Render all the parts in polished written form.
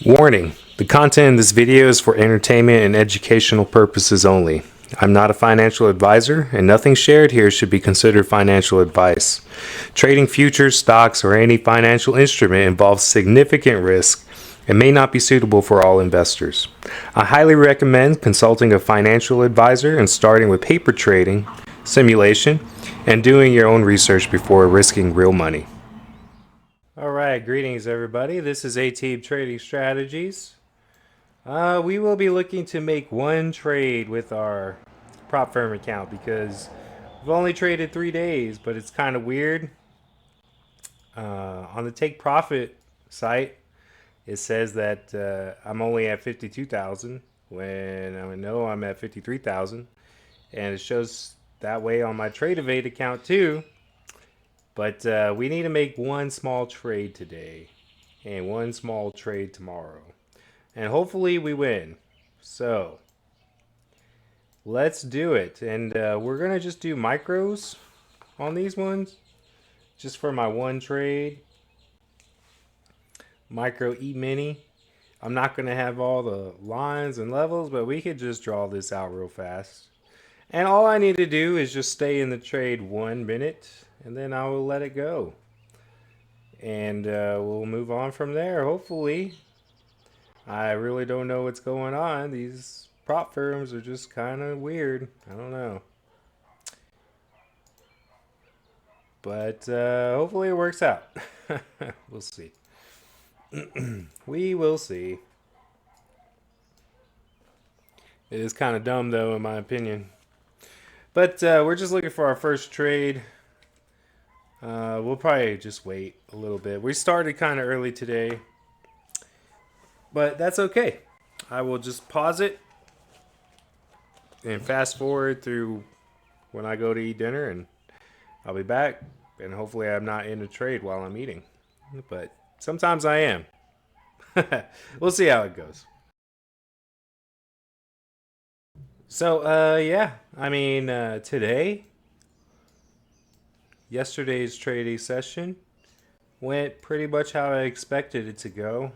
Warning: the content in this video is for entertainment and educational purposes only. I'm not a financial advisor, and nothing shared here should be considered financial advice. Trading futures, stocks, or any financial instrument involves significant risk and may not be suitable for all investors. I highly recommend consulting a financial advisor and starting with paper trading, simulation, and doing your own research before risking real money. All right, greetings everybody. This is ATEB Trading Strategies. We will be looking to make one trade with our prop firm account because we've only traded 3 days, but it's kind of weird. On the take profit site, it says that I'm only at 52,000 when I know I'm at 53,000, and it shows that way on my Trade Evade account too. But we need to make one small trade today and one small trade tomorrow. And hopefully we win. So let's do it. And we're going to just do micros on these ones. Just for my one trade. Micro E-mini. I'm not going to have all the lines and levels, but we could just draw this out real fast. And all I need to do is just stay in the trade 1 minute. And then I will let it go. And we'll move on from there, hopefully. I really don't know what's going on. These prop firms are just kind of weird. I don't know. But hopefully it works out. We'll see. We will see. It is kind of dumb, though, in my opinion. But we're just looking for our first trade. We'll probably just wait a little bit. We started kind of early today, but that's okay. I will just pause it and fast forward through when I go to eat dinner, and I'll be back. And hopefully I'm not in a trade while I'm eating, but sometimes I am. We'll see how it goes. So yeah, I mean yesterday's trading session went pretty much how I expected it to go.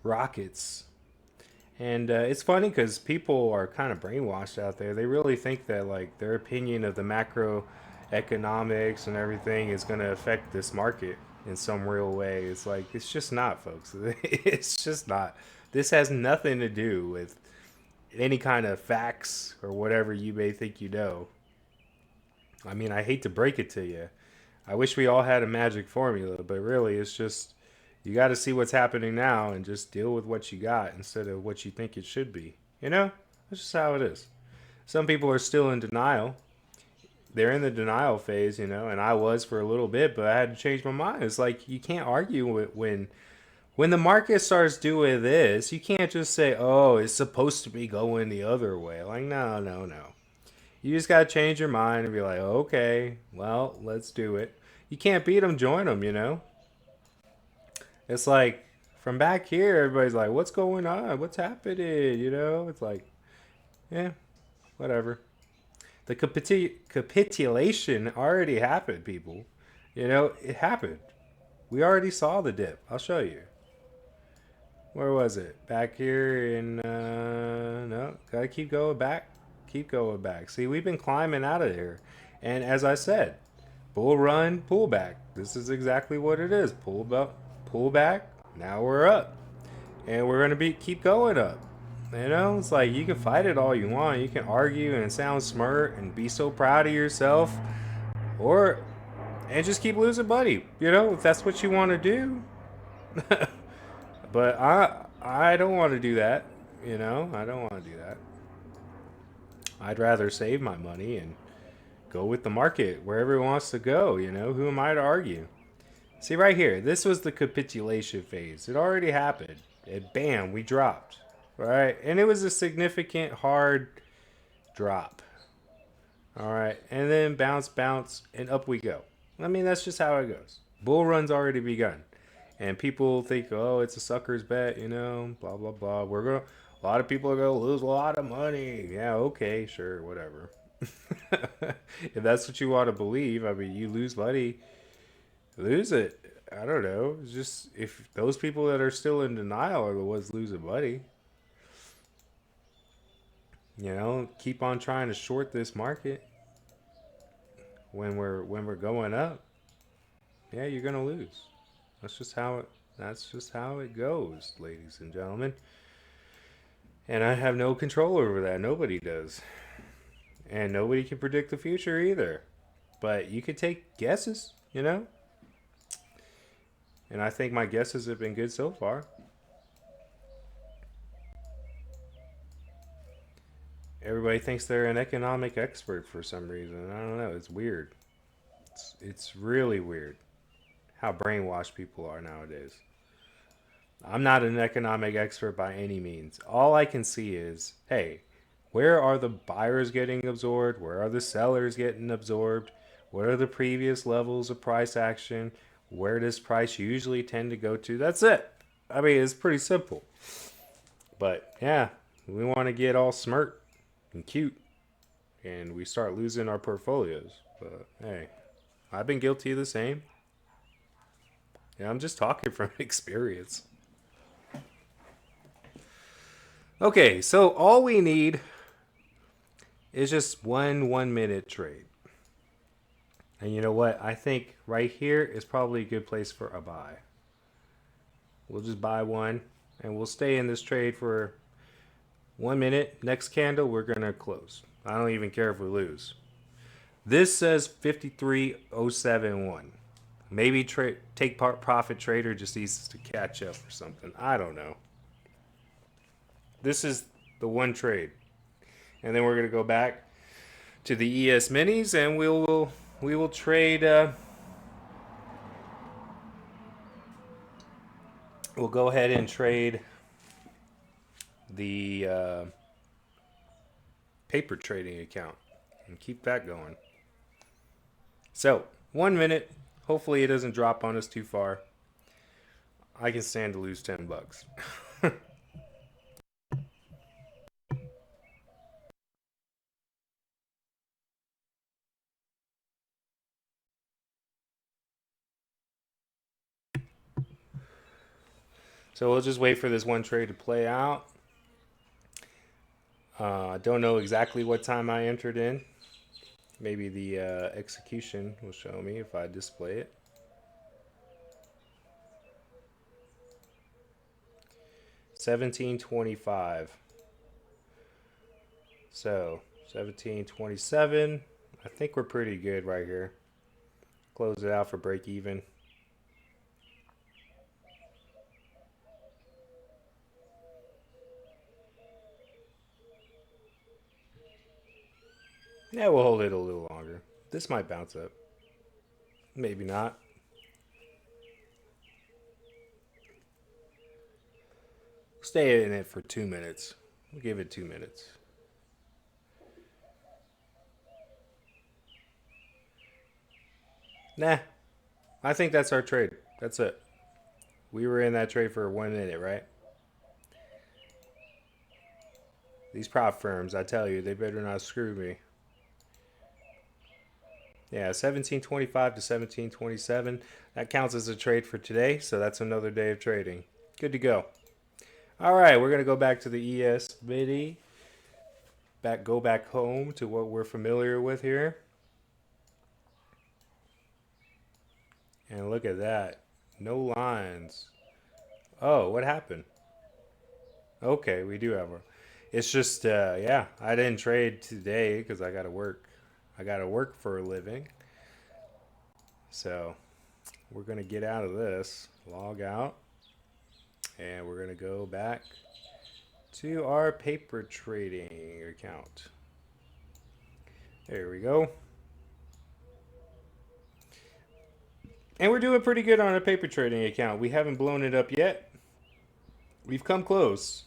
Rockets. And it's funny because people are kind of brainwashed out there. They really think that like their opinion of the macroeconomics and everything is going to affect this market in some real way. It's like it's just not, folks. It's just not. This has nothing to do with any kind of facts or whatever you may think you know. I mean, I hate to break it to you. I wish we all had a magic formula, but really it's just you got to see what's happening now and just deal with what you got instead of what you think it should be. You know? That's just how it is. Some people are still in denial. They're in the denial phase, and I was for a little bit, but I had to change my mind. It's like you can't argue with when the market starts doing this, you can't just say, "Oh, it's supposed to be going the other way." Like, no, no, no. You just got to change your mind and be like, "Okay, well, let's do it." You can't beat them, join them. It's like from back here, everybody's like, "What's going on? What's happening?" It's like, yeah, whatever. The capitulation already happened, people. It happened. We already saw the dip. I'll show you. Where was it? Back here in, no, gotta keep going back. Keep going back. See, we've been climbing out of here. And as I said, bull run, pull back. This is exactly what it is. Pull back. Now we're up. And we're going to keep going up. It's like you can fight it all you want. You can argue and sound smart and be so proud of yourself. And just keep losing money. If that's what you want to do. But I don't want to do that. I don't want to do that. I'd rather save my money and go with the market wherever it wants to go. Who am I to argue? See right here, this was the capitulation phase. It already happened. And bam, we dropped. All right, and it was a significant hard drop. All right, and then bounce, bounce, and up we go. I mean, that's just how it goes. Bull run's already begun. And people think, oh, it's a sucker's bet, blah, blah, blah. A lot of people are going to lose a lot of money. Yeah, okay, sure, whatever. If that's what you want to believe, I mean, you lose money, lose it. I don't know. It's just if those people that are still in denial are the ones losing money, keep on trying to short this market when we're going up. Yeah, you're gonna lose. That's just how it. That's just how it goes, ladies and gentlemen. And I have no control over that. Nobody does, and nobody can predict the future either. But you could take guesses. And I think my guesses have been good so far. Everybody thinks they're an economic expert for some reason. I don't know. It's weird. It's really weird how brainwashed people are nowadays. I'm not an economic expert by any means. All I can see is, hey, where are the buyers getting absorbed? Where are the sellers getting absorbed? What are the previous levels of price action? Where does price usually tend to go to? That's it. I mean, it's pretty simple. But yeah, we want to get all smirk and cute and we start losing our portfolios. But hey, I've been guilty of the same. Yeah, I'm just talking from experience. Okay, so all we need is just one minute trade. And you know what? I think right here is probably a good place for a buy. We'll just buy one and we'll stay in this trade for 1 minute. Next candle, we're going to close. I don't even care if we lose. This says 53071. Maybe take part profit trader just needs to catch up or something. I don't know. This is the one trade. And then we're going to go back to the ES minis and we will trade we'll go ahead and trade the paper trading account and keep that going. So, 1 minute. Hopefully it doesn't drop on us too far. I can stand to lose $10. So we'll just wait for this one trade to play out. I don't know exactly what time I entered in. Maybe the execution will show me if I display it. $17.25. So $17.27. I think we're pretty good right here. Close it out for break even. Yeah, we'll hold it a little longer. This might bounce up. Maybe not. Stay in it for 2 minutes. We'll give it 2 minutes. Nah, I think that's our trade. That's it. We were in that trade for 1 minute, right? These prop firms, I tell you, they better not screw me. Yeah, 1725 to 1727. That counts as a trade for today, so that's another day of trading. Good to go. All right, we're gonna go back to the ES mini. Go back home to what we're familiar with here. And look at that. No lines. Oh, what happened? Okay, we do have a. It's just, yeah, I didn't trade today because I got to work. I got to work for a living. So we're going to get out of this, log out, and we're going to go back to our paper trading account. There we go. And we're doing pretty good on our paper trading account. We haven't blown it up yet. We've come close.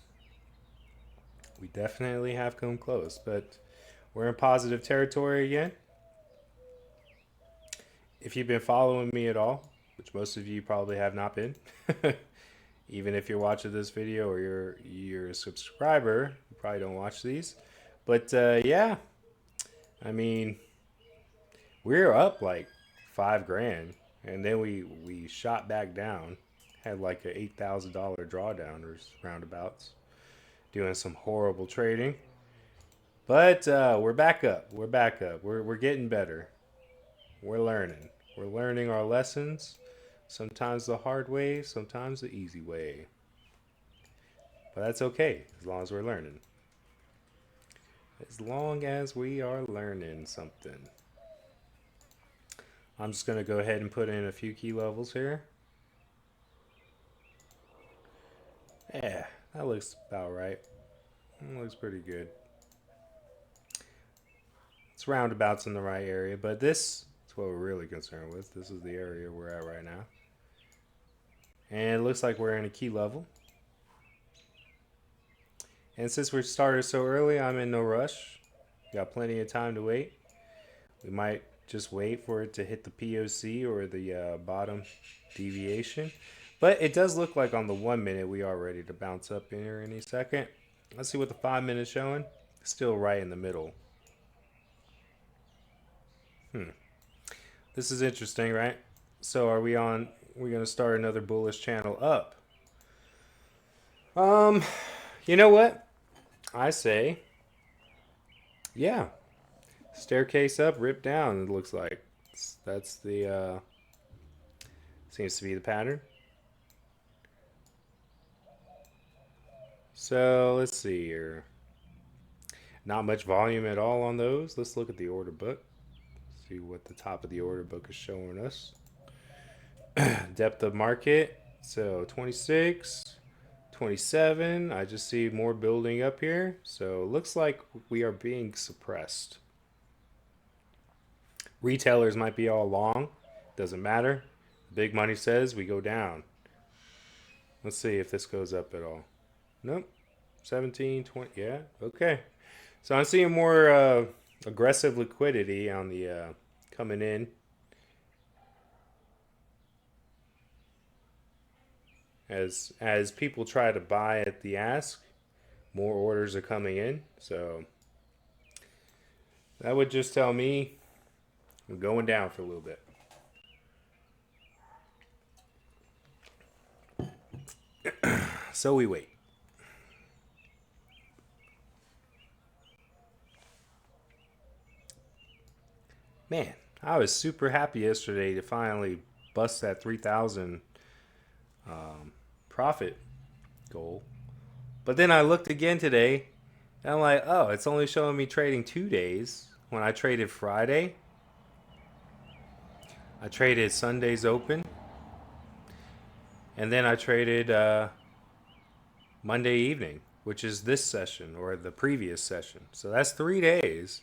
We definitely have come close, but we're in positive territory again. If you've been following me at all, which most of you probably have not been, even if you're watching this video or you're a subscriber, you probably don't watch these. But yeah, I mean, we're up like $5 grand. and then we shot back down, had like a $8,000 drawdown or roundabouts, doing some horrible trading. But we're back up. We're back up. We're getting better. We're learning. We're learning our lessons. Sometimes the hard way, sometimes the easy way. But that's okay as long as we're learning. As long as we are learning something. I'm just going to go ahead and put in a few key levels here. Yeah, that looks about right. That looks pretty good. It's roundabouts in the right area, but this is what we're really concerned with. This is the area we're at right now. And it looks like we're in a key level. And since we started so early, I'm in no rush. Got plenty of time to wait. We might just wait for it to hit the POC or the bottom deviation. But it does look like on the 1 minute we are ready to bounce up in here any second. Let's see what the 5 minutes showing. Still right in the middle. This is interesting, right? So are we on? We're gonna start another bullish channel up. Um, you know what? I say, yeah, staircase up, rip down. It looks like that's the seems to be the pattern. So let's see here. Not much volume at all on those. Let's look at the order book. See what the top of the order book is showing us. Depth of market. So 26, 27. I just see more building up here. So it looks like we are being suppressed. Retailers might be all long. Doesn't matter. Big money says we go down. Let's see if this goes up at all. Nope. 17, 20. Yeah. Okay. So I'm seeing more aggressive liquidity on the coming in. As people try to buy at the ask, more orders are coming in. So that would just tell me I'm going down for a little bit. So we wait. Man, I was super happy yesterday to finally bust that 3,000 profit goal. But then I looked again today and I'm like, oh, it's only showing me trading 2 days. When I traded Friday, I traded Sunday's open, and then I traded Monday evening, which is this session or the previous session. So that's 3 days,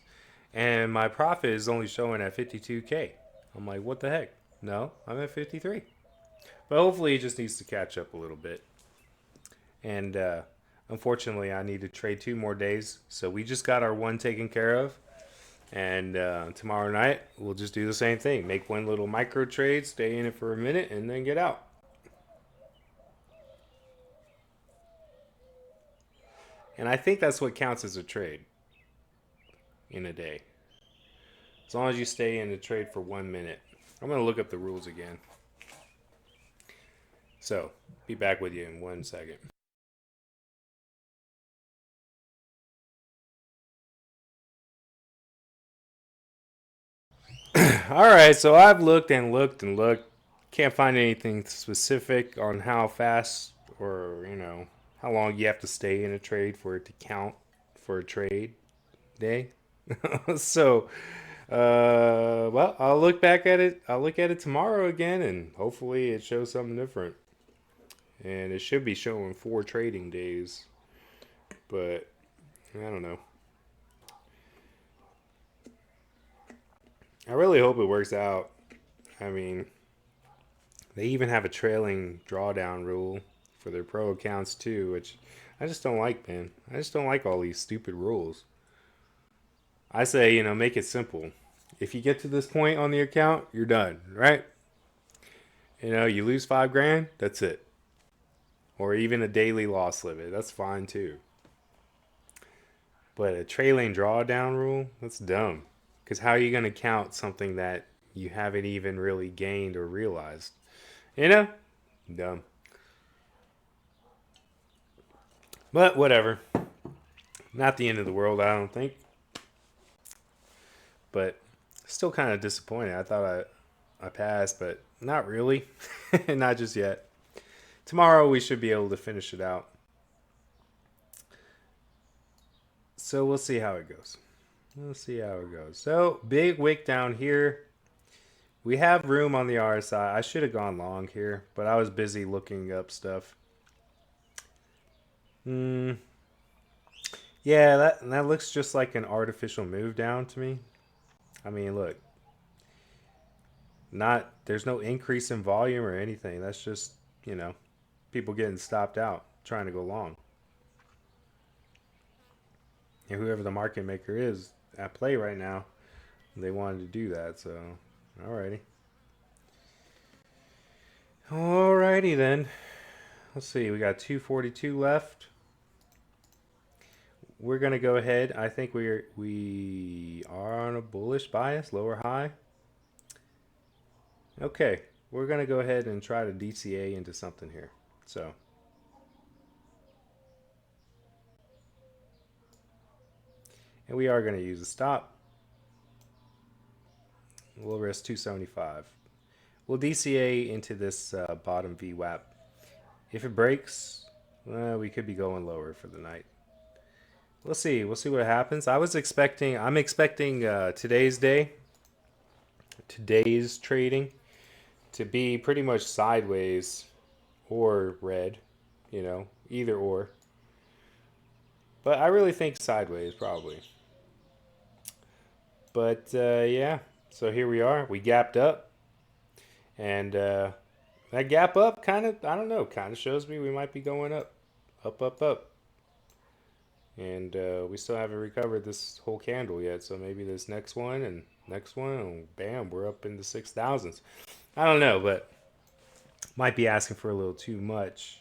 and my profit is only showing at 52K. I'm like, what the heck? No, I'm at 53. But hopefully it just needs to catch up a little bit. And unfortunately, I need to trade 2 more days. So we just got our one taken care of. And tomorrow night, we'll just do the same thing. Make one little micro trade, stay in it for a minute, and then get out. And I think that's what counts as a trade in a day. As long as you stay in the trade for 1 minute. I'm going to look up the rules again. So, be back with you in 1 second. All right, so I've looked and looked and looked. Can't find anything specific on how fast or, how long you have to stay in a trade for it to count for a trade day. So, well, I'll look back at it. I'll look at it tomorrow again, and hopefully it shows something different. And it should be showing 4 trading days, but I don't know. I really hope it works out. I mean, they even have a trailing drawdown rule for their pro accounts too, which I just don't like, man. I just don't like all these stupid rules. I say, make it simple. If you get to this point on the account, you're done, right? You lose 5 grand, that's it. Or even a daily loss limit, that's fine too. But a trailing drawdown rule, that's dumb. Because how are you going to count something that, you haven't even really gained or realized. You know? Dumb. But whatever. Not the end of the world, I don't think. But still kind of disappointed. I thought I passed, but not really. Not just yet. Tomorrow we should be able to finish it out. So we'll see how it goes. We'll see how it goes. So big wick down here. We have room on the RSI. I should have gone long here, but I was busy looking up stuff. Hmm. Yeah, that looks just like an artificial move down to me. I mean, look, not there's no increase in volume or anything. That's just, you know, people getting stopped out trying to go long. And whoever the market maker is at play right now, they wanted to do that. So, alrighty. Alrighty then. Let's see. We got 242 left. We're gonna go ahead. I think we are on a bullish bias, lower high. Okay, we're gonna go ahead and try to DCA into something here. So, and we are gonna use a stop. We'll risk 275. We'll DCA into this bottom VWAP. If it breaks, we could be going lower for the night. We'll see. We'll see what happens. I'm expecting today's trading to be pretty much sideways or red, either or. But I really think sideways probably. But yeah, so here we are. We gapped up, and that gap up kind of, I don't know, kind of shows me we might be going up, up, up, up. And we still haven't recovered this whole candle yet. So maybe this next one and next one, and bam, we're up in the 6,000s. I don't know, but might be asking for a little too much.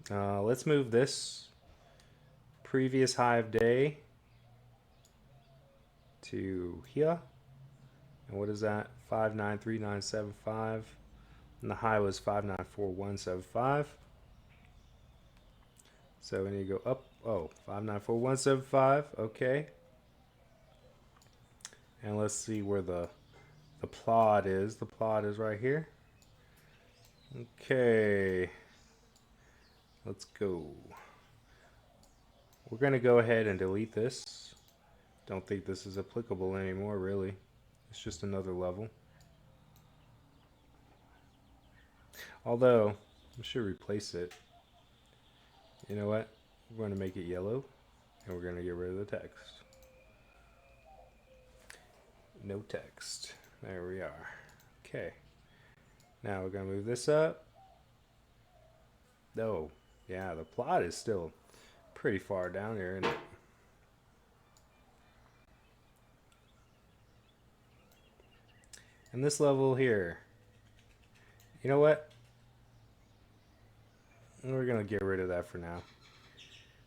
Let's move this previous high of day to here. And what is that? 593975. And the high was 594175. So we need to go up. Oh, 594175. Okay. And let's see where the plot is. The plot is right here. Okay. Let's go. We're going to go ahead and delete this. Don't think this is applicable anymore, really. It's just another level. Although, I should replace it. You know what? We're going to make it yellow, and we're going to get rid of the text. No text. There we are. Okay. Now we're going to move this up. Oh, yeah, the plot is still pretty far down here, isn't it? And this level here, you know what? We're gonna get rid of that for now.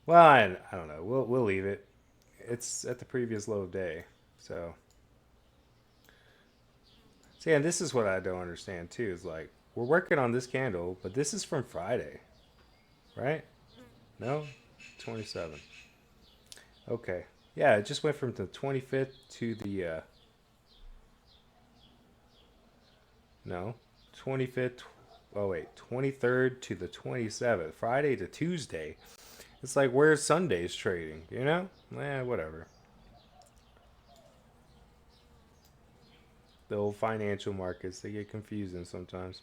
Well, I don't know. We'll leave it. It's at the previous low of day, so. See, and this is what I don't understand too. Is like we're working on this candle, but this is from Friday, right? No, 27. Okay, yeah, it just went from the 25th to the no 25th. Oh wait, 23rd to the 27th, Friday to Tuesday. It's like where's Sunday's trading, you know? Whatever. The old financial markets, they get confusing sometimes.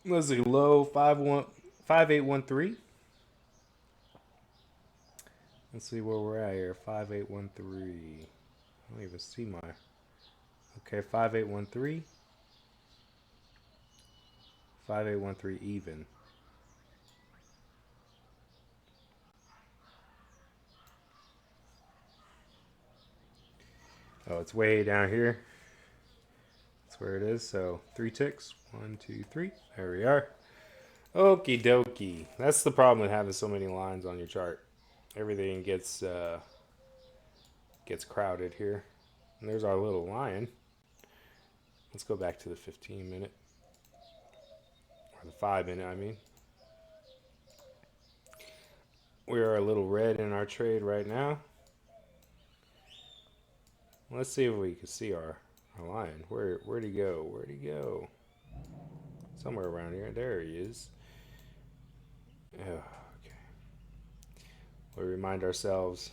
Let's see, low 5813. Let's see where we're at here. 5813. I don't even see my. Okay, 5813. 5813 even. Oh, it's way down here. That's where it is. So 3 ticks. 1, 2, 3. There we are. Okie dokie. That's the problem with having so many lines on your chart. Everything gets crowded here. And there's our little lion. Let's go back to the 15 minute, or the 5 minute, I mean. We are a little red in our trade right now. Let's see if we can see our lion. Where'd he go? Where'd he go? Somewhere around here. There he is. Oh, okay. We remind ourselves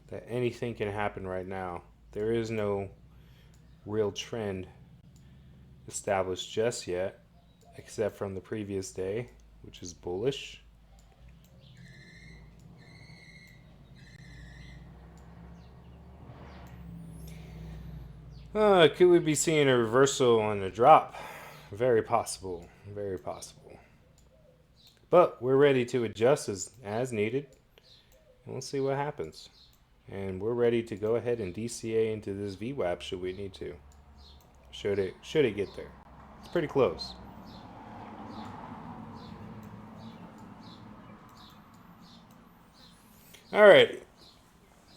that anything can happen right now. There is no real trend established just yet, except from the previous day, which is bullish. Could we be seeing a reversal on the drop? Very possible. Very possible. But we're ready to adjust as needed. And we'll see what happens. And we're ready to go ahead and DCA into this VWAP should we need to. Should it get there? It's pretty close. Alright.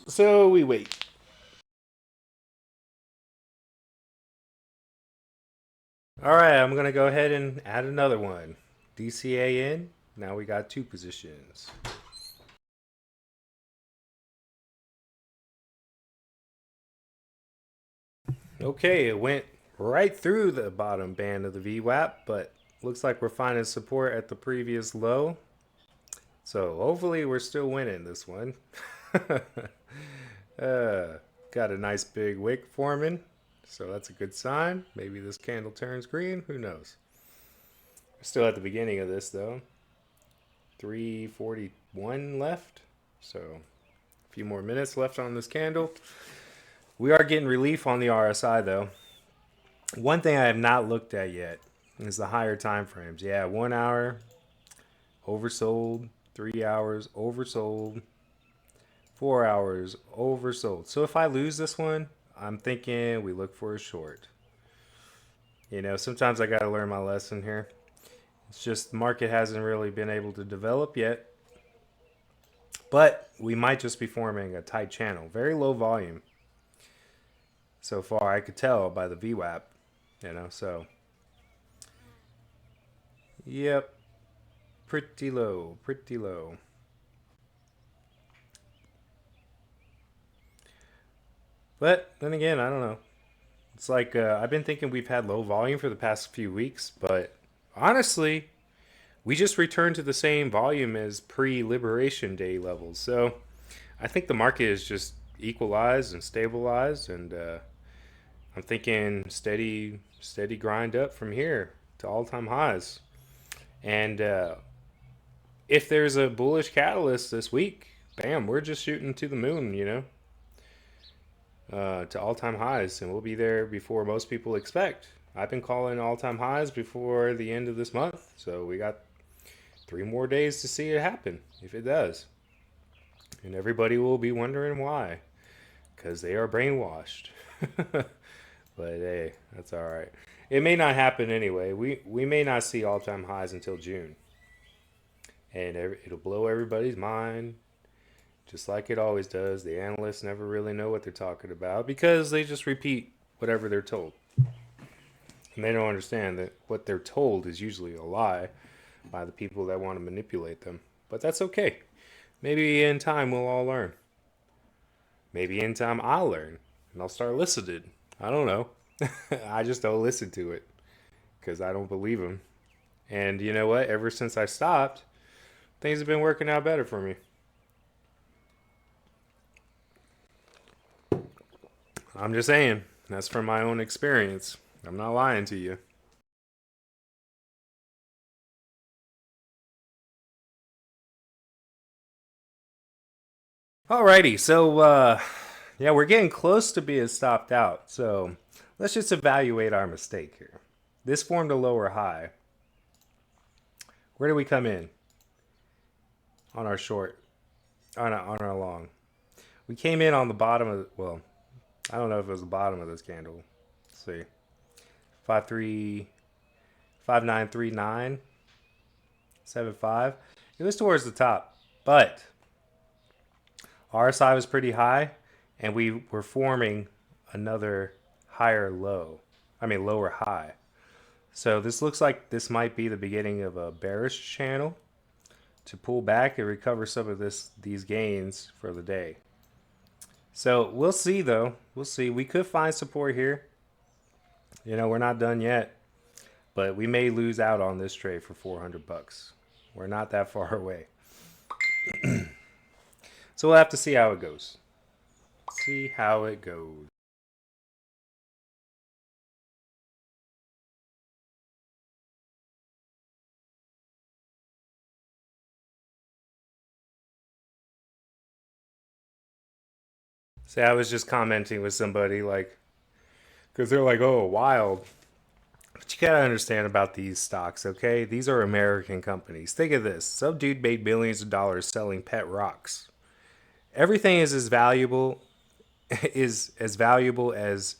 So we wait. Alright, I'm gonna go ahead and add another one. DCA in. Now we got two positions. Okay, it went right through the bottom band of the VWAP, but looks like we're finding support at the previous low. So hopefully we're still winning this one. Got a nice big wick forming, so that's a good sign. Maybe this candle turns green, who knows. We're still at the beginning of this though. 341 left, so a few more minutes left on this candle. We are getting relief on the RSI though. One thing I have not looked at yet is the higher time frames. Yeah, 1 hour oversold, 3 hours oversold, 4 hours oversold. So if I lose this one, I'm thinking we look for a short. You know, sometimes I got to learn my lesson here. It's just the market hasn't really been able to develop yet. But we might just be forming a tight channel. Very low volume so far, I could tell by the VWAP, you know, so. Yep, pretty low, pretty low. But then again, I don't know. It's like I've been thinking we've had low volume for the past few weeks, but honestly, we just returned to the same volume as pre-Liberation Day levels. So I think the market is just equalized and stabilized, and I'm thinking steady grind up from here to all-time highs. And if there's a bullish catalyst this week, bam, we're just shooting to the moon, you know, to all-time highs, and we'll be there before most people expect. I've been calling all-time highs before the end of this month, so we got 3 more days to see it happen, if it does. And everybody will be wondering why, because they are brainwashed. But hey, that's all right. It may not happen anyway. We may not see all-time highs until June, and it'll blow everybody's mind, just like it always does. The analysts never really know what they're talking about because they just repeat whatever they're told, and they don't understand that what they're told is usually a lie by the people that want to manipulate them. But that's okay. Maybe in time we'll all learn. Maybe in time I'll learn and I'll start listening. I don't know. I just don't listen to it because I don't believe them. And you know what? Ever since I stopped, things have been working out better for me. I'm just saying. That's from my own experience. I'm not lying to you. Alrighty, so yeah, we're getting close to being stopped out. So let's just evaluate our mistake here. This formed a lower high. Where do we come in on our short, on our long? We came in on the bottom of, well, I don't know if it was the bottom of this candle. Let's see, 5939.75. It was towards the top, but RSI was pretty high, and we were forming another higher low. I mean, lower high. So this looks like this might be the beginning of a bearish channel to pull back and recover some of these gains for the day. So we'll see though. We'll see. We could find support here. You know, we're not done yet, but we may lose out on this trade for 400 bucks. We're not that far away. So we'll have to see how it goes. See how it goes. See, I was just commenting with somebody like, because they're like, oh, wild. But you gotta understand about these stocks, okay? These are American companies. Think of this: some dude made billions of dollars selling pet rocks. Everything is as valuable is as valuable as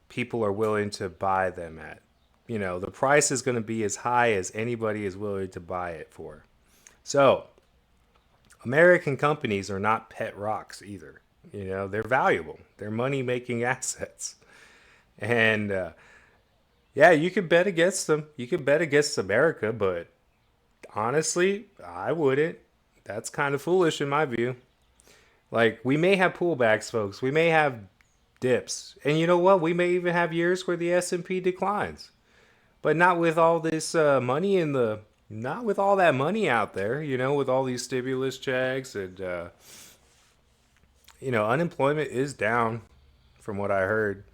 people are willing to buy them at. You know, the price is going to be as high as anybody is willing to buy it for. So, American companies are not pet rocks either. You know, they're valuable. They're money making assets. And yeah, you can bet against them. You can bet against America, but honestly, I wouldn't. That's kind of foolish in my view. Like, we may have pullbacks, folks. We may have dips. And you know what? We may even have years where the S&P declines. But not with all this money in the not with all that money out there, you know, with all these stimulus checks and you know, unemployment is down from what I heard.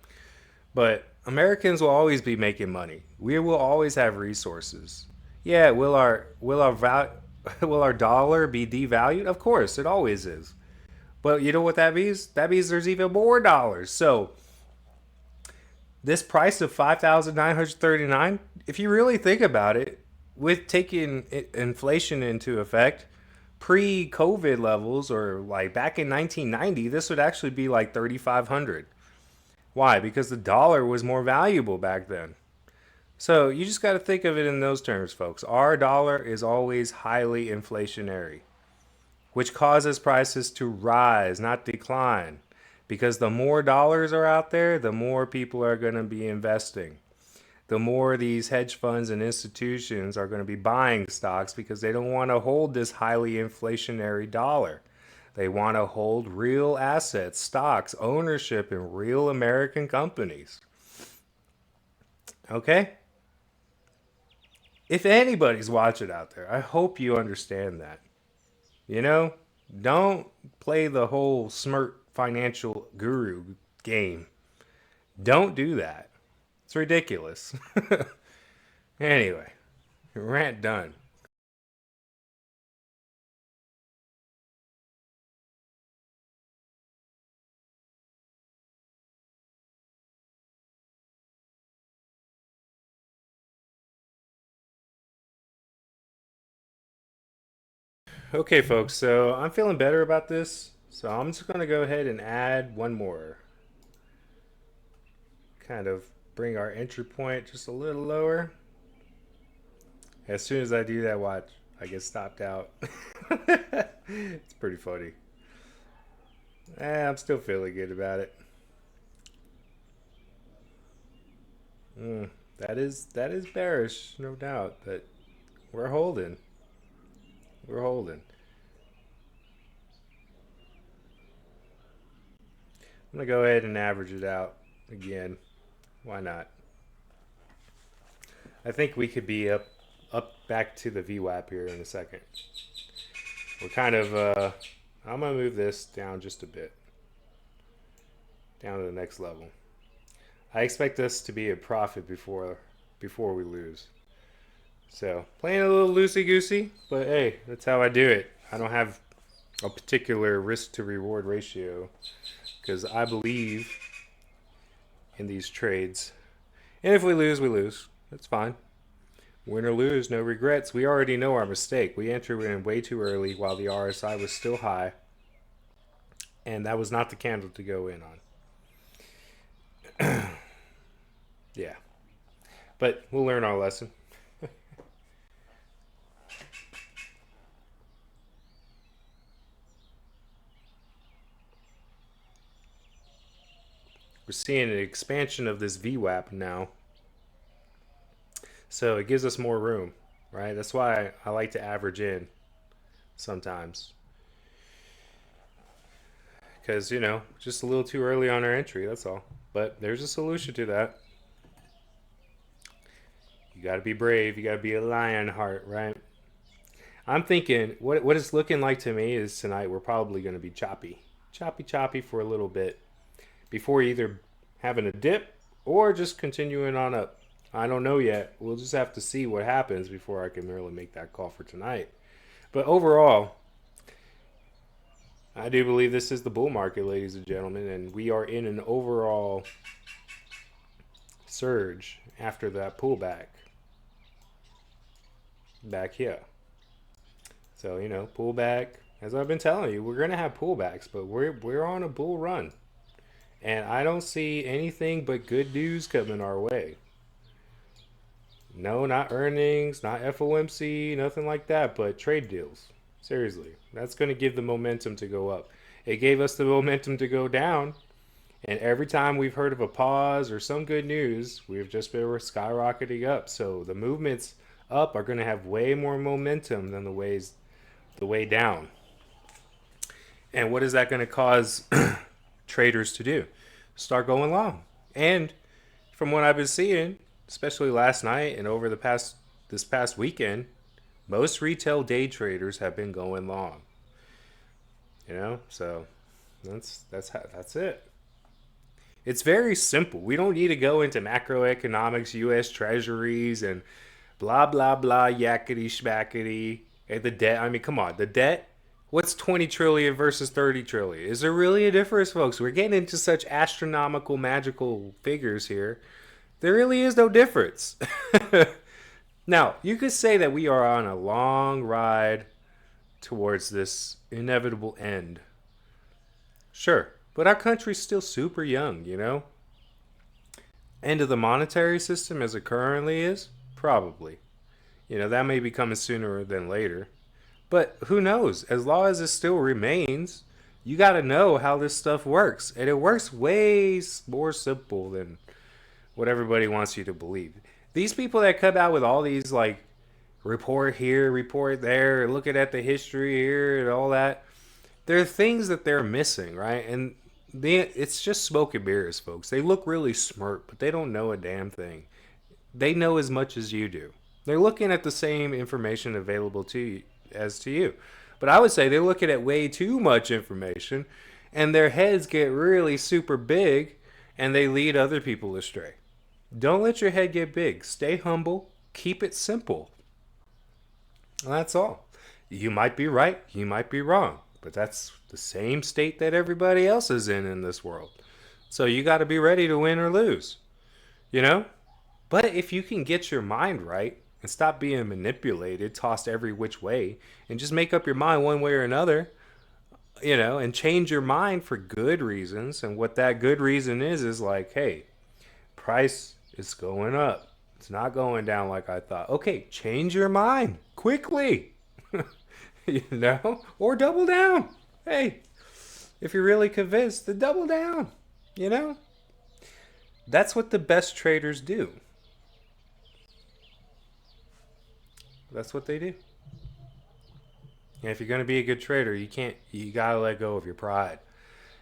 But Americans will always be making money. We will always have resources. Yeah, will our dollar be devalued? Of course, it always is. But you know what that means? That means there's even more dollars. So this price of 5,939, if you really think about it, with taking inflation into effect, pre-COVID levels or like back in 1990, this would actually be like 3,500. Why? Because the dollar was more valuable back then. So you just got to think of it in those terms, folks. Our dollar is always highly inflationary, which causes prices to rise, not decline. Because the more dollars are out there, the more people are going to be investing. The more these hedge funds and institutions are going to be buying stocks because they don't want to hold this highly inflationary dollar. They want to hold real assets, stocks, ownership in real American companies. Okay? If anybody's watching out there, I hope you understand that. You know, don't play the whole smirk financial guru game. Don't do that. It's ridiculous. Anyway, rant done. Okay, folks, so I'm feeling better about this. So I'm just going to go ahead and add one more. Kind of bring our entry point just a little lower. As soon as I do that, watch, I get stopped out. It's pretty funny. I'm still feeling good about it. That is bearish, no doubt, but we're holding. We're holding. I'm gonna go ahead and average it out again. Why not? I think we could be up back to the VWAP here in a second. We're kind of I'm gonna move this down just a bit, down to the next level. I expect us to be a profit before we lose. So playing a little loosey goosey, but hey, that's how I do it. I don't have a particular risk to reward ratio because I believe in these trades. And if we lose, we lose. That's fine. Win or lose, no regrets. We already know our mistake. We entered in way too early while the RSI was still high, and that was not the candle to go in on. Yeah, but we'll learn our lesson. We're seeing an expansion of this VWAP now. So it gives us more room, right? That's why I like to average in sometimes. Because, just a little too early on our entry, that's all. But there's a solution to that. You got to be brave. You got to be a lion heart, right? I'm thinking what it's looking like to me is tonight we're probably going to be choppy for a little bit before either having a dip or just continuing on up. I don't know yet. We'll just have to see what happens before I can really make that call for tonight. But overall, I do believe this is the bull market, ladies and gentlemen, and we are in an overall surge after that pullback back here. So, pullback. As I've been telling you, we're gonna have pullbacks, but we're on a bull run, and I don't see anything but good news coming our way. No, not earnings, not FOMC, nothing like that, but trade deals. Seriously, that's gonna give the momentum to go up. It gave us the momentum to go down, and every time we've heard of a pause or some good news, we've just been skyrocketing up. So the movements up are going to have way more momentum than the way down. And what is that going to cause traders to do? Start going long. And from what I've been seeing, especially last night and over this past weekend, most retail day traders have been going long. So that's it. It's very simple. We don't need to go into macroeconomics, U.S. Treasuries, and blah blah blah yakety schmackety. And the debt. I mean, come on, the debt. What's 20 trillion versus 30 trillion? Is there really a difference, folks? We're getting into such astronomical, magical figures here. There really is no difference. Now, you could say that we are on a long ride towards this inevitable end. Sure, but our country's still super young. End of the monetary system as it currently is? Probably. That may be coming sooner than later. But who knows? As long as it still remains, you got to know how this stuff works. And it works way more simple than what everybody wants you to believe. These people that come out with all these, like, report here, report there, looking at the history here and all that, there are things that they're missing, right? And it's just smoke and mirrors, folks. They look really smart, but they don't know a damn thing. They know as much as you do. They're looking at the same information available to you as to you. But I would say they're looking at way too much information, and their heads get really super big, and they lead other people astray. Don't let your head get big. Stay humble. Keep it simple. And that's all. You might be right. You might be wrong. But that's the same state that everybody else is in this world. So you got to be ready to win or lose. But if you can get your mind right and stop being manipulated, tossed every which way, and just make up your mind one way or another, and change your mind for good reasons. And what that good reason is like, hey, price is going up. It's not going down like I thought. Okay, change your mind quickly. Or double down. Hey, if you're really convinced, then double down. That's what the best traders do. That's what they do. And if you're going to be a good trader, you got to let go of your pride.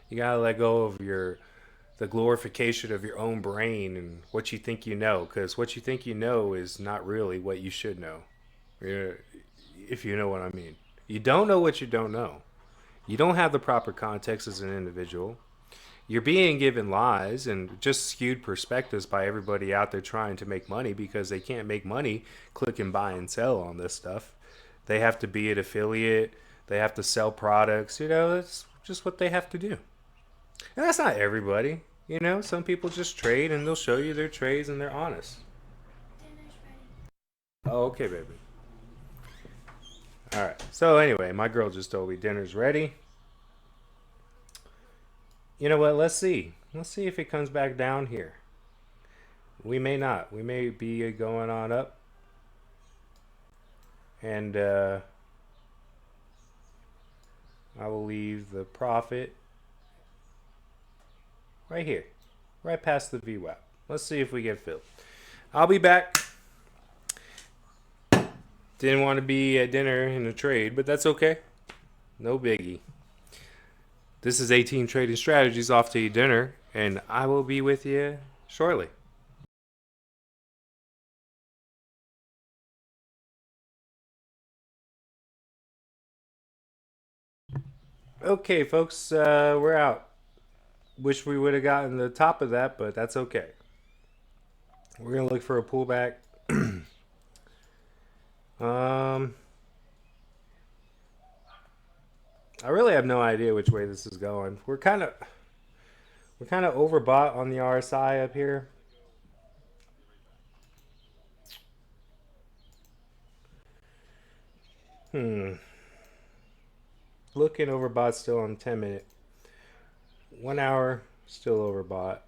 You got to let go of the glorification of your own brain and what you think you know, because what you think you know is not really what you should know. If you know what I mean. You don't know what you don't know. You don't have the proper context as an individual. You're being given lies and just skewed perspectives by everybody out there trying to make money because they can't make money click and buy and sell on this stuff. They have to be an affiliate. They have to sell products. That's just what they have to do. And that's not everybody. Some people just trade and they'll show you their trades and they're honest. Oh, okay, baby. All right. So anyway, my girl just told me dinner's ready. You know what? Let's see. Let's see if it comes back down here. We may not. We may be going on up. And I will leave the profit right here. right past the VWAP. Let's see if we get filled. I'll be back. Didn't want to be at dinner in a trade, but that's okay. No biggie. This is 18 Trading Strategies, off to eat dinner, and I will be with you shortly. Okay, folks, we're out. Wish we would have gotten the top of that, but that's okay. We're gonna look for a pullback. um, I really have no idea which way this is going. We're kind of overbought on the RSI up here. Looking overbought still on 10-minute. 1 hour still overbought.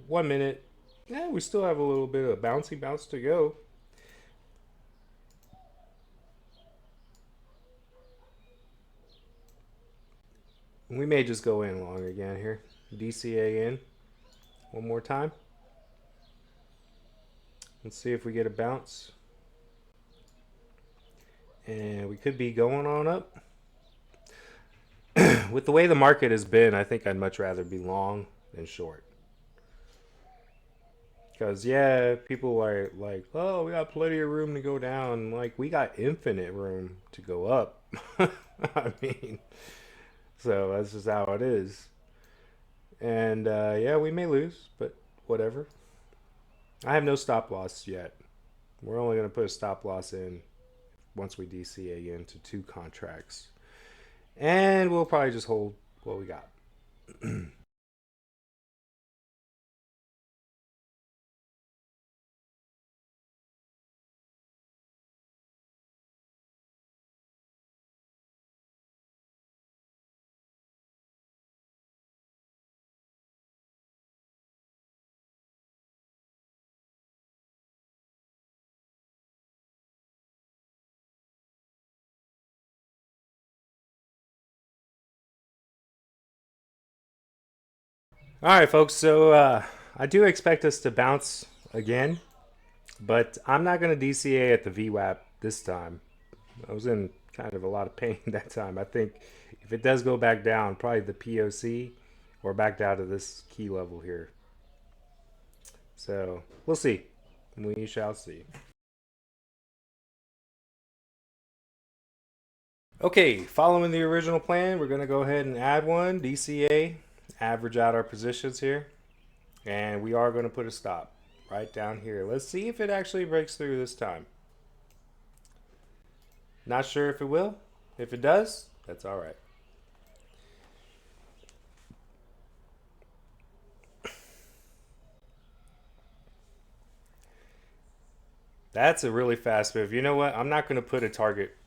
1 minute. Yeah, we still have a little bit of bouncy bounce to go. We may just go in long again here. DCA in one more time. Let's see if we get a bounce. And we could be going on up. With the way the market has been, I think I'd much rather be long than short. Because, yeah, people are like, oh, we got plenty of room to go down. Like, we got infinite room to go up. I mean, so that's just how it is. And, yeah, we may lose, but whatever. I have no stop loss yet. We're only going to put a stop loss in once we DCA into 2 contracts. And we'll probably just hold what we got. All right, folks. So I do expect us to bounce again, but I'm not going to DCA at the VWAP this time. I was in kind of a lot of pain that time. I think if it does go back down, probably the POC or back down to this key level here. So we'll see. We shall see. Okay, following the original plan, we're going to go ahead and add one, DCA, average out our positions here. And we are going to put a stop right down here. Let's see if it actually breaks through this time. Not sure if it will. If it does, that's all right. That's a really fast move. You know what? I'm not going to put a target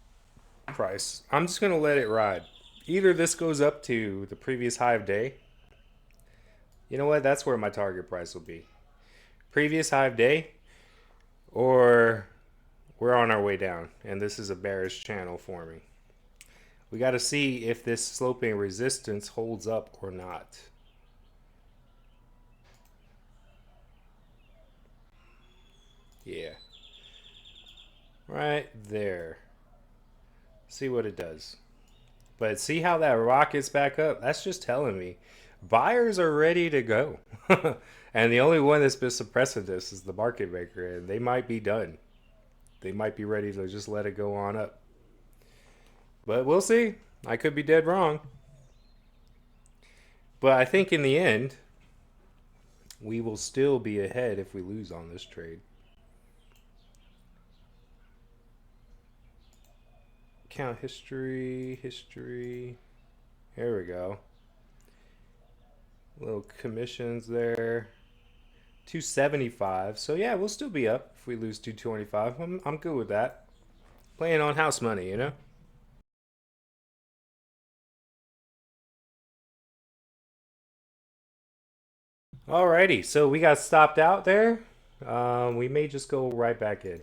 price. I'm just going to let it ride. Either this goes up to the previous high of day. You know what? That's where my target price will be. Previous high of day, or we're on our way down, and this is a bearish channel forming. We got to see if this sloping resistance holds up or not. Yeah. Right there. See what it does. But see how that rockets back up? That's just telling me buyers are ready to go. And the only one that's been suppressing this is the market maker, and they might be done. They might be ready to just let it go on up. But we'll see. I could be dead wrong. But I think in the end, we will still be ahead if we lose on this trade. Count history. Here we go. Little commissions there. 275. So yeah, we'll still be up if we lose 225. I'm good with that. Playing on house money, you know? Alrighty, so we got stopped out there. We may just go right back in.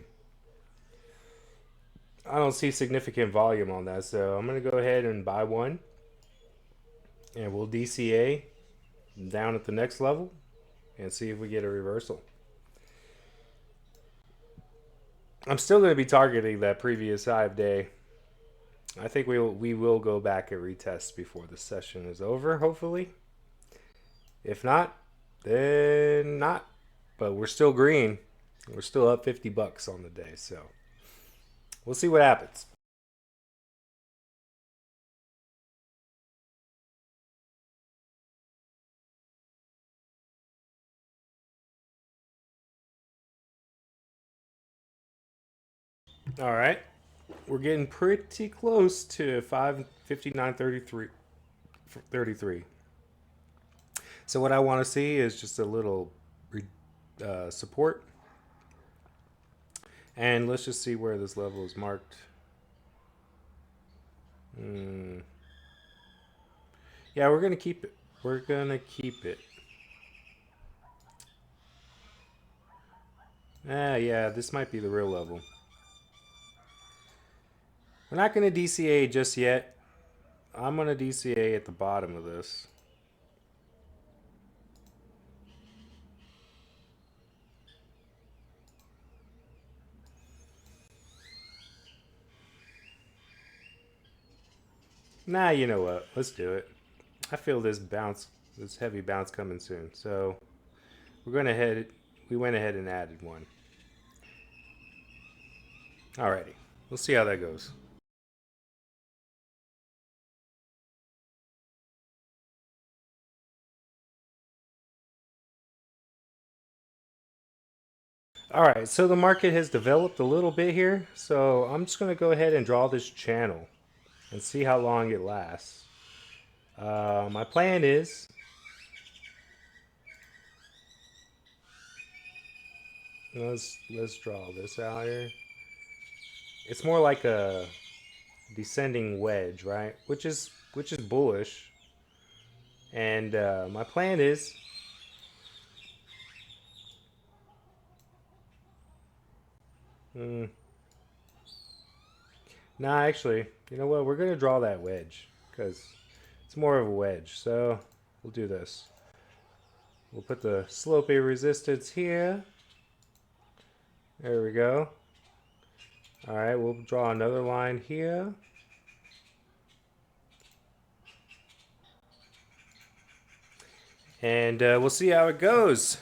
I don't see significant volume on that, so I'm going to go ahead and buy one. And we'll DCA. down at the next level and see if we get a reversal. I'm still going to be targeting that previous 5 day. I think we will go back and retest before the session is over, hopefully. If not, then not. But we're still green. We're still up $50 on the day, so we'll see what happens. All right, we're getting pretty close to 559.33. So what I want to see is just a little support, and let's just see where this level is marked. Mm. Yeah, we're gonna keep it. We're gonna keep it. Yeah, this might be the real level. We're not gonna DCA just yet. I'm gonna DCA at the bottom of this. Nah, you know what? Let's do it. I feel this bounce, this heavy bounce coming soon. So we're gonna head. We went ahead and added one. Alrighty, we'll see how that goes. All right, so the market has developed a little bit here. So I'm just gonna go ahead and draw this channel and see how long it lasts. My plan is let's draw this out here. It's more like a descending wedge, right? Which is bullish. And my plan is mm, nah, actually, you know what? We're gonna draw that wedge because it's more of a wedge. So we'll do this. We'll put the slopey resistance here. There we go. All right, we'll draw another line here. And we'll see how it goes.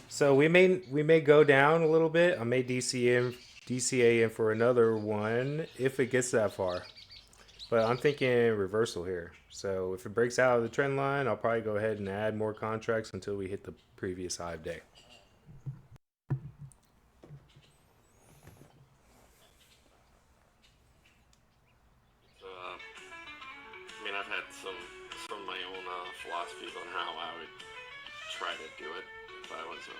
So we may go down a little bit. I may DCA in for another one if it gets that far. But I'm thinking reversal here. So if it breaks out of the trend line, I'll probably go ahead and add more contracts until we hit the previous 5 day. I mean, I've had some of my own philosophies on how I would try to do it if I was a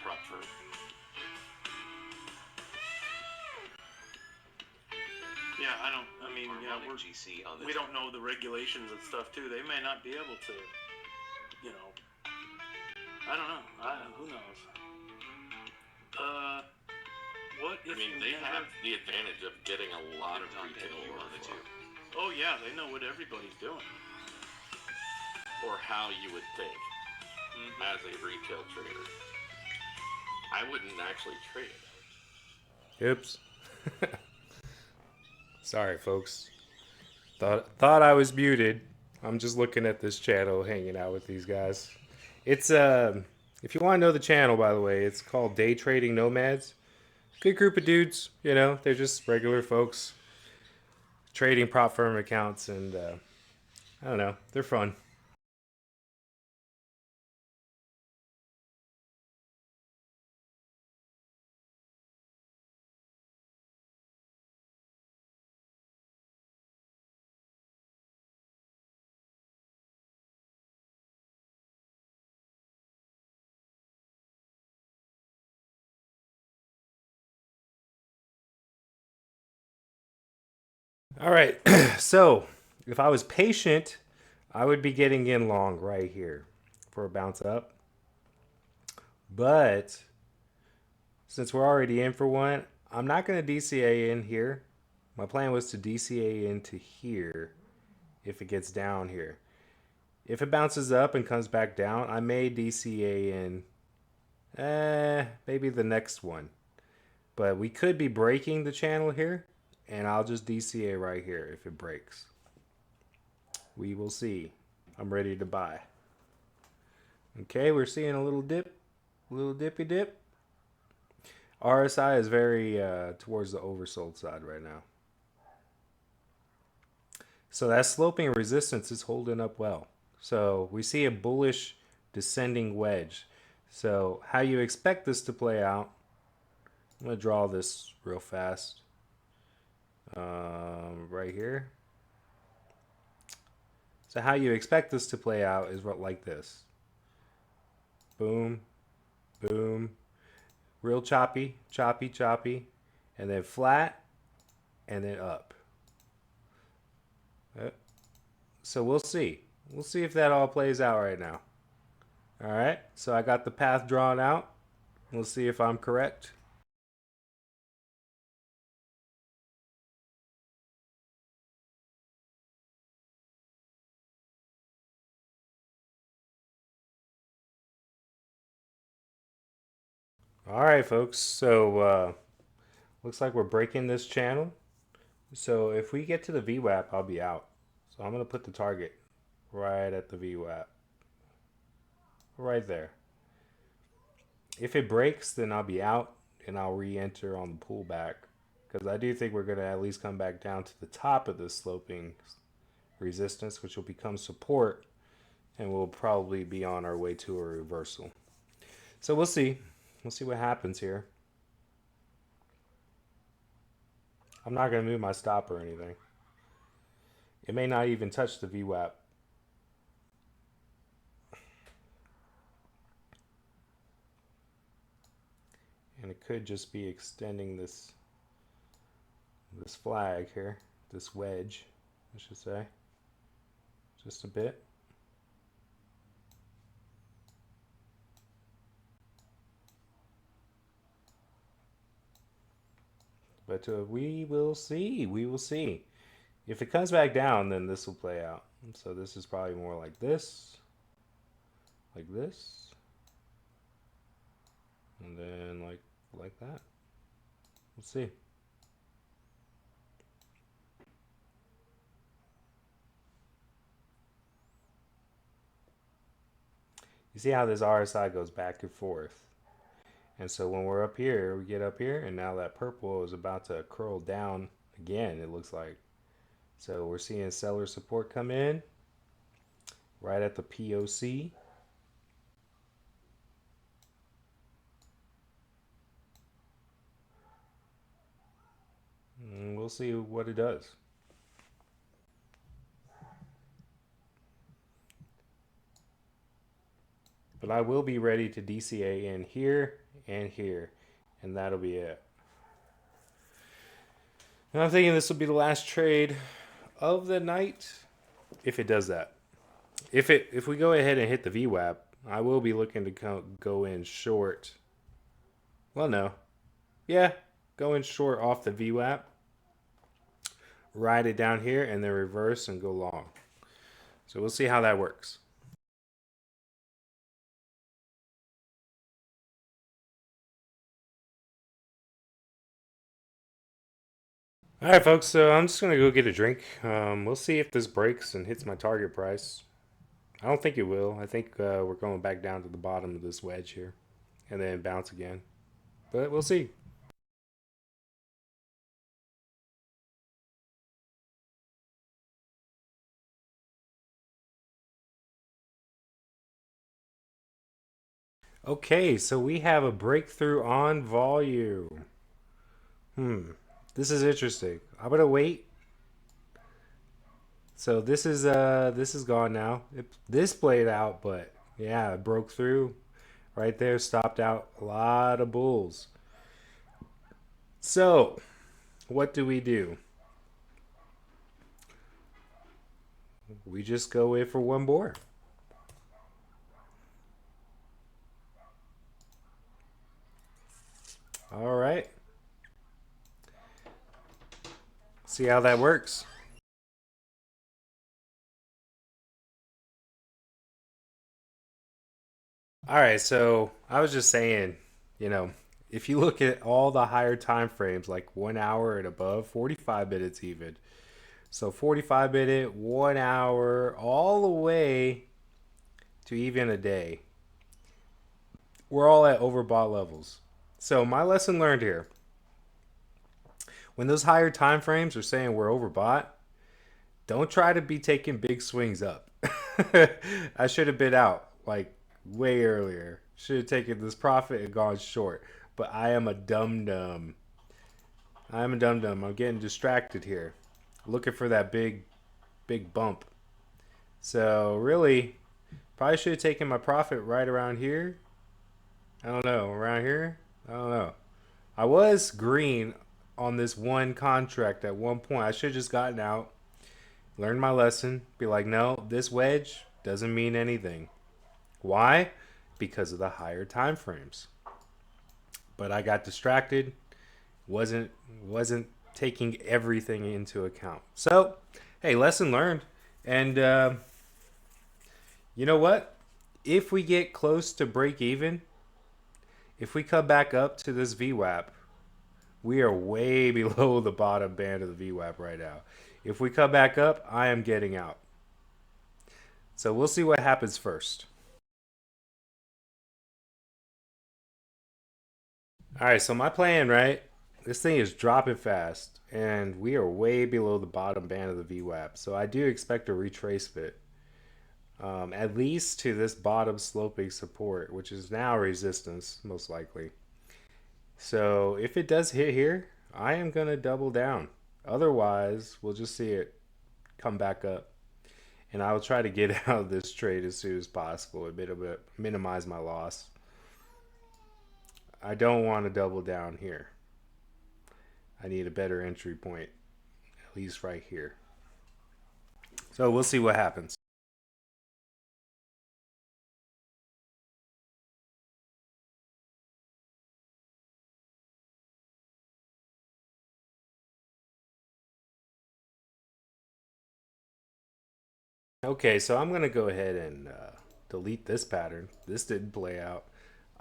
prop firm. Yeah, I don't. I mean, yeah, GC on the we don't know the regulations and stuff too. They may not be able to, you know. I don't know. Who knows? What if I mean, they have the advantage of getting a lot of retail overflow. Oh yeah, they know what everybody's doing. Or how you would think as a retail trader. I wouldn't actually trade it. Oops. Sorry, folks. Thought I was muted. I'm just looking at this channel, hanging out with these guys. It's if you want to know the channel, by the way, it's called Day Trading Nomads. Good group of dudes. You know, they're just regular folks trading prop firm accounts, and I don't know, they're fun. All right, so if I was patient, I would be getting in long right here for a bounce up. But since we're already in for one, I'm not going to DCA in here. My plan was to DCA into here if it gets down here. If it bounces up and comes back down, I may DCA in maybe the next one. But we could be breaking the channel here, and I'll just DCA right here if it breaks. We will see. I'm ready to buy. Okay, we're seeing a little dip, a little dippy dip. RSI is very towards the oversold side right now. So that sloping resistance is holding up well. So we see a bullish descending wedge. So how you expect this to play out, I'm going to draw this real fast. Right here. So how you expect this to play out is like this. Boom, boom, real choppy, choppy, choppy, and then flat, and then up. So we'll see. We'll see if that all plays out right now. All right, so I got the path drawn out. We'll see if I'm correct. All right, folks. So looks like we're breaking this channel. So if we get to the VWAP, I'll be out. So I'm going to put the target right at the VWAP. Right there. If it breaks, then I'll be out and I'll re-enter on the pullback. Because I do think we're going to at least come back down to the top of this sloping resistance, which will become support. And we'll probably be on our way to a reversal. So we'll see. We'll see what happens here. I'm not going to move my stop or anything. It may not even touch the VWAP. And it could just be extending this flag here, this wedge, I should say, just a bit. But we will see. We will see. If it comes back down, then this will play out. So this is probably more like this, and then like that. We'll see. You see how this RSI goes back and forth. And so when we're up here, we get up here, and now that purple is about to curl down again, it looks like. So we're seeing seller support come in right at the POC. And we'll see what it does. But I will be ready to DCA in here and here, and that'll be it. And I'm thinking this will be the last trade of the night, if it does that. If we go ahead and hit the VWAP, I will be looking to go in short. Well, no. Yeah, go in short off the VWAP. Ride it down here and then reverse and go long. So we'll see how that works. All right, folks, so I'm just going to go get a drink. We'll see if this breaks and hits my target price. I don't think it will. I think we're going back down to the bottom of this wedge here and then bounce again. But we'll see. Okay, so we have a breakthrough on volume. This is interesting. I'm going to wait. So this is gone now. This played out, but yeah, it broke through right there, stopped out a lot of bulls. So, what do? We just go in for one more. All right. See how that works. All right, so I was just saying, you know, if you look at all the higher time frames, like 1 hour and above, 45 minutes even. So 45 minute, 1 hour, all the way to even a day. We're all at overbought levels. So my lesson learned here, when those higher time frames are saying we're overbought, don't try to be taking big swings up. I should have been out like way earlier. Should have taken this profit and gone short. But I am a dum dum. I am a dum dum. I'm getting distracted here, looking for that big bump. So really, probably should have taken my profit right around here. I don't know, around here. I don't know. I was green on this one contract at one point. I should have just gotten out, learned my lesson, be like, no, this wedge doesn't mean anything. Why? Because of the higher time frames. But I got distracted, wasn't wasn't taking everything into account. So, hey, lesson learned. And you know what? If we get close to break even, if we come back up to this VWAP, we are way below the bottom band of the VWAP right now. If we come back up, I am getting out. So we'll see what happens first. All right, so my plan, right? This thing is dropping fast, and we are way below the bottom band of the VWAP. So I do expect a retracement, at least to this bottom sloping support, which is now resistance, most likely. So if it does hit here, I am going to double down. Otherwise, we'll just see it come back up. And I will try to get out of this trade as soon as possible and minimize my loss. I don't want to double down here. I need a better entry point, at least right here. So we'll see what happens. Okay, so I'm going to go ahead and delete this pattern. This didn't play out.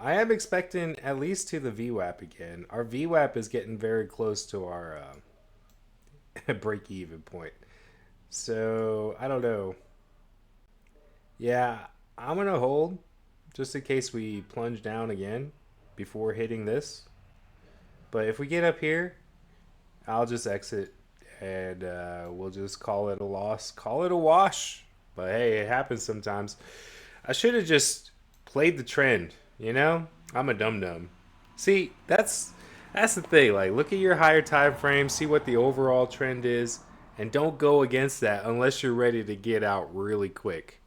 I am expecting at least to the VWAP again. Our VWAP is getting very close to our break even point. So I don't know. Yeah, I'm going to hold just in case we plunge down again before hitting this. But if we get up here, I'll just exit and we'll just call it a loss, call it a wash. But hey, it happens sometimes. I should have just played the trend, you know? I'm a dum dum. See, that's the thing. Like, look at your higher time frame, see what the overall trend is, and don't go against that unless you're ready to get out really quick.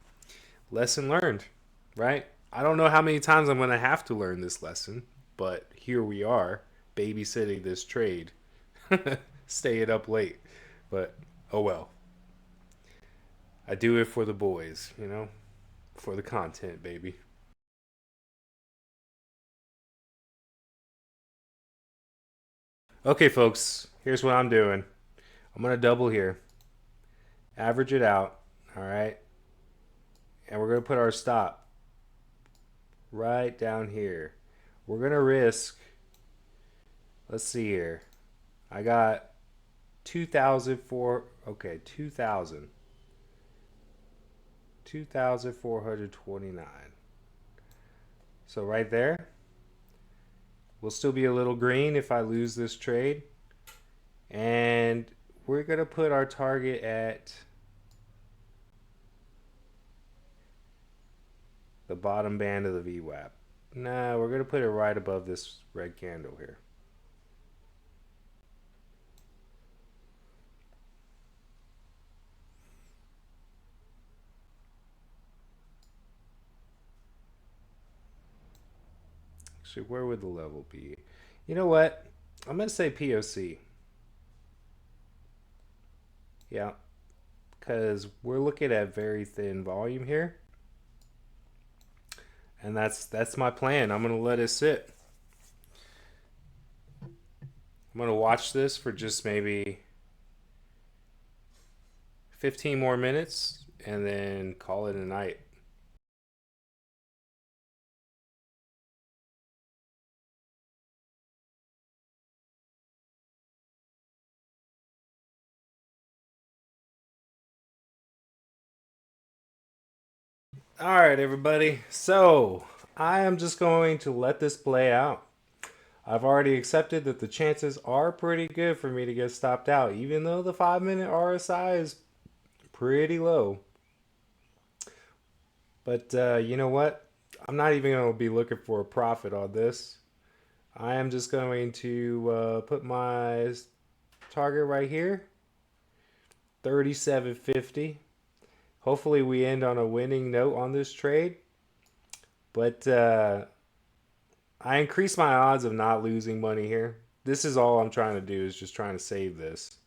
Lesson learned, right? I don't know how many times I'm going to have to learn this lesson, but here we are, babysitting this trade, staying up late. But oh well. I do it for the boys, you know, for the content, baby. Okay, folks, here's what I'm doing. I'm going to double here, average it out, all right? And we're going to put our stop right down here. We're going to risk, let's see here. I got 2,004, okay, 2,429. So right there, we'll still be a little green if I lose this trade. And we're going to put our target at the bottom band of the VWAP. Nah, we're going to put it right above this red candle here. Actually, where would the level be? You know what? I'm going to say POC. Yeah, because we're looking at very thin volume here. And that's my plan. I'm going to let it sit. I'm going to watch this for just maybe 15 more minutes and then call it a night. All right, everybody. So I am just going to let this play out. I've already accepted that the chances are pretty good for me to get stopped out, even though the 5 minute RSI is pretty low. But you know what? I'm not even going to be looking for a profit on this. I am just going to put my target right here, 37.50. Hopefully, we end on a winning note on this trade. But I increased my odds of not losing money here. This is all I'm trying to do is just trying to save this.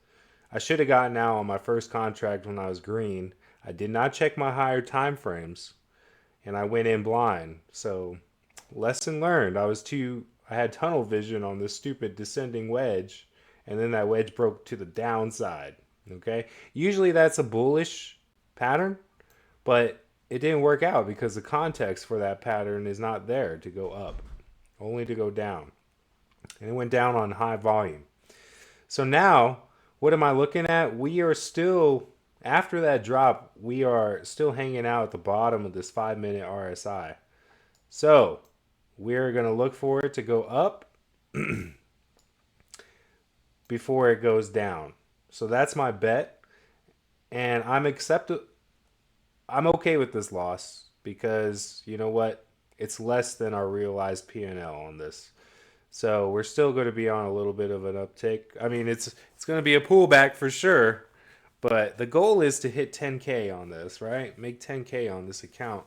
I should have gotten out on my first contract when I was green. I did not check my higher time frames and I went in blind. So, lesson learned. I had tunnel vision on this stupid descending wedge and then that wedge broke to the downside. Okay? Usually that's a bullish pattern, but it didn't work out because the context for that pattern is not there to go up, only to go down. And it went down on high volume. So now, what am I looking at? We are still, after that drop, we are still hanging out at the bottom of this 5 minute RSI. So we're going to look for it to go up before it goes down. So that's my bet. And I'm okay with this loss because you know what? It's less than our realized P&L on this. So we're still going to be on a little bit of an uptick. I mean, it's going to be a pullback for sure, but the goal is to hit 10K on this, right? Make 10K on this account.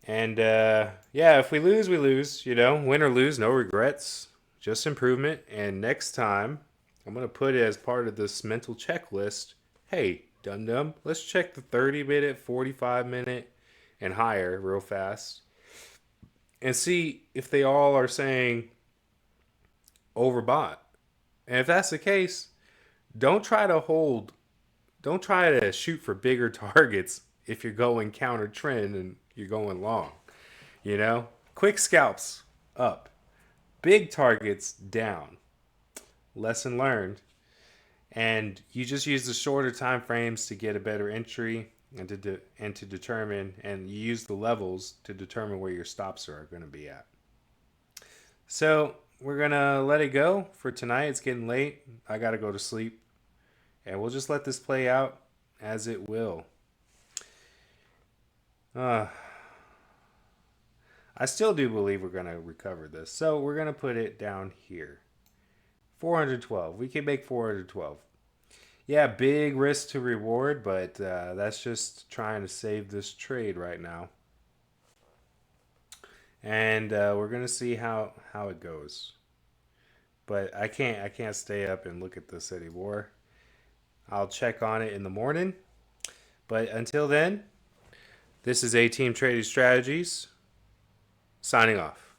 And yeah, if we lose, we lose. You know, win or lose, no regrets, just improvement. And next time, I'm going to put it as part of this mental checklist. Hey, dum dum, let's check the 30-minute, 45-minute, and higher real fast and see if they all are saying overbought. And if that's the case, don't try to hold, don't try to shoot for bigger targets if you're going counter trend and you're going long. You know, quick scalps up, big targets down. Lesson learned. And you just use the shorter time frames to get a better entry and to determine, and you use the levels to determine where your stops are going to be at. So we're gonna let it go for tonight. It's getting late. I gotta go to sleep, and we'll just let this play out as it will. Uh, I still do believe we're gonna recover this, so we're gonna put it down here. 412. We can make 412. Yeah, big risk to reward, but that's just trying to save this trade right now. And we're gonna see how it goes. But I can't stay up and look at this anymore. I'll check on it in the morning. But until then, this is A Team Trading Strategies signing off.